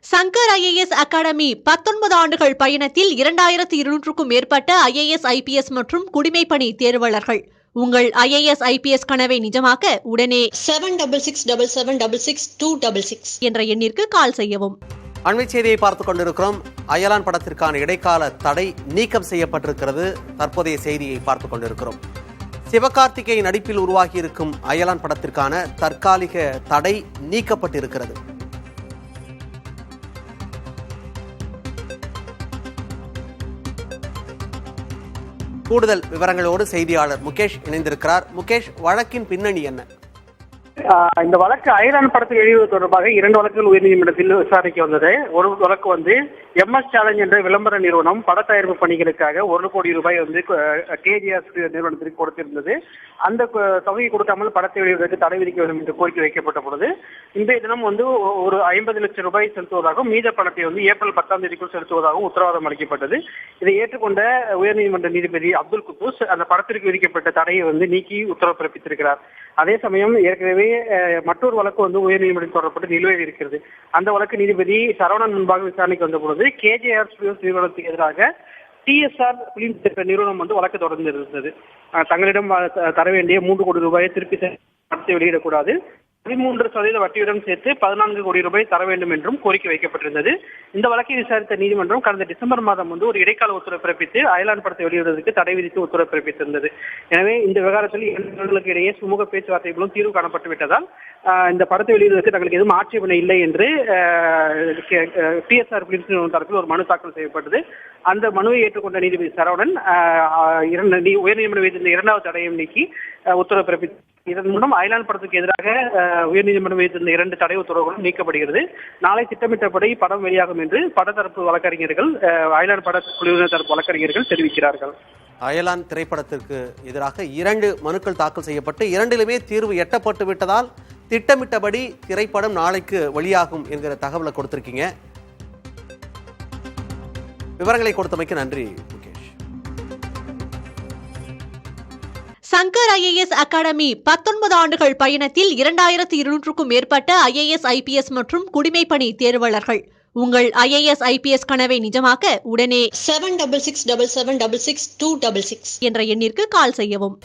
Shankar IAS academy 19 ஆண்டுகள் பயணத்தில் 2200க்கும் மேற்பட்ட IAS IPS மற்றும் குடிமைப்பணி தேர்வாளர்கள். உங்கள் IAS IPS கனவை நிஜமாக்க உடனே 7677666266 என்ற எண்ணிற்கு கால் செய்யவும். அண்மை செய்தியை பார்த்துக் கொண்டிருக்கிறோம். அயலான் படத்திற்கான இடைக்கால தடை நீக்கம் செய்யப்பட்டிருக்கிறது. தற்போதைய செய்தியை பார்த்துக் கொண்டிருக்கிறோம். சிவகார்த்திகேயன் நடிப்பில் உருவாகியிருக்கும் அயலான் படத்திற்கான தற்காலிக தடை நீக்கப்பட்டிருக்கிறது. கூடுதல் விவரங்களோடு செய்தியாளர் முகேஷ் இணைந்திருக்கிறார். முகேஷ், வழக்கின் பின்னணி என்ன? இந்த வழக்கு அயலான் படத்தை வெளியிடுவது தொடர்பாக 2 வழக்குகள் உயர்நீதிமன்றத்தில் விசாரணைக்கு வந்தது. ஒரு வழக்கு MS சேலஞ்ச் என்ற விளம்பர நிறுவனம் பட தயாரிப்பு பணிகளுக்காக 1 கோடி ரூபாய் KGS நிறுவனத்திற்கு கொடுத்திருந்தது. அந்த தொகையை கொடுக்காமல் படத்தை வெளியிடுவதற்கு தடை விதிக்க வேண்டும் என்று கோரிக்கை வைக்கப்பட்ட பொழுது இன்றைய தினம் ஒரு 50 லட்சம் ரூபாய் செலுத்துவதாகவும் மீத பணத்தை ஏப்ரல் 10ஆம் தேதிக்குள் செலுத்துவதாகவும் உத்தரவாதம் அளிக்கப்பட்டது. இதை ஏற்றுக்கொண்ட உயர்நீதிமன்ற நீதிபதி அப்துல் குத்தூஸ் அந்த படத்திற்கு விதிக்கப்பட்ட தடையை நீக்கி உத்தரவு பிறப்பித்திருக்கிறார். அதே சமயம் ஏற்கனவே மற்றொரு வழக்கு உயர்நீதிமன்றம் தொடரப்பட்டு நிலுவையில் இருக்கிறது. அந்த வழக்கு நீதிபதி சரவணன் முன்பாக விசாரணைக்கு வந்த பொழுது KJR நிறுவனத்துக்கு எதிராக TSR பிலிம்ஸ் என்ற நிறுவனம் வழக்கு தொடர்ந்து இருந்தது. தங்களிடம் தர வேண்டிய 3 கோடி ரூபாயை திருப்பி படத்தை வெளியிடக்கூடாது, 13% வட்டியுடன் சேர்த்து 14 கோடி ரூபாய் தர வேண்டும் என்றும் கோரிக்கை வைக்கப்பட்டிருந்தது. இந்த வழக்கை விசாரித்த நீதிமன்றம் கடந்த டிசம்பர் மாதம் ஒரு இடைக்கால உத்தரவு பிறப்பித்து அயலான் படத்தை வெளியிடுவதற்கு தடை விதித்து உத்தரவு பிறப்பித்திருந்தது. எனவே இந்த விவகாரத்தில் இரண்டு இடையே சுமூக பேச்சுவார்த்தைகளும் தீர்வு காணப்பட்டு விட்டதால் இந்த படத்தை வெளியிடுவதற்கு தங்களுக்கு எதுவும் ஆட்சேபனை இல்லை என்று TSR பிலிம்ஸ் நிறுவனம் தரப்பில் ஒரு மனு தாக்கல் செய்யப்பட்டது. அந்த மனுவை ஏற்றுக்கொண்ட நீதிபதி சரவணன் உயர்நீதிமன்றம் வைத்திருந்த 2வது தடையும் நீக்கி உத்தரவு பிறப்பித்தார். இதன் மூலம் அயலான் படத்துக்கு எதிராக உயர்நீதிமன்றம் வைத்திருந்த 2 தடை உத்தரவுகளும் நீக்கப்படுகிறது. நாளை திட்டமிட்டபடி படம் வெளியாகும் என்று படத்தரப்பு வழக்கறிஞர்கள், அயலான் பட குழுவினர் தரப்பு வழக்கறிஞர்கள் தெரிவிக்கிறார்கள். அயலான் திரைப்படத்திற்கு எதிராக 2 மனுக்கள் தாக்கல் செய்யப்பட்டு 2லுமே தீர்வு எட்டப்பட்டு விட்டதால் திட்டமிட்டபடி திரைப்படம் நாளைக்கு வெளியாகும் என்கிற தகவலை கொடுத்திருக்கீங்க. விவரங்களை கொடுத்தமைக்கு நன்றி முகேஷ். சங்கர் IAS அகாடமி 19 ஆண்டுகள் பயணத்தில் 2200க்கும் மேற்பட்ட IAS IPS மற்றும் குடிமைப்பணி தேர்வாளர்கள். உங்கள் IAS IPS கனவை நிஜமாக்க உடனே 7677666266 என்ற எண்ணிற்கு கால் செய்யவும்.